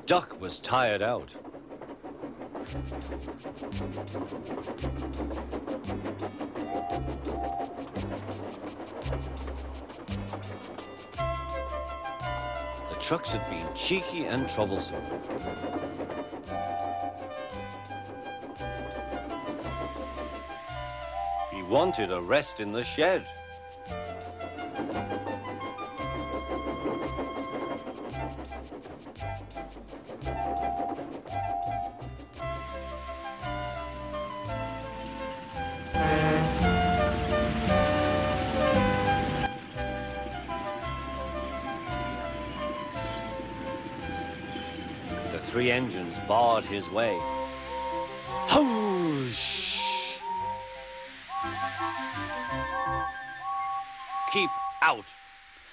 duck was tired out. The trucks had been cheeky and troublesome. He wanted a rest in the shed. The three engines barred his way. Whoosh! Keep out!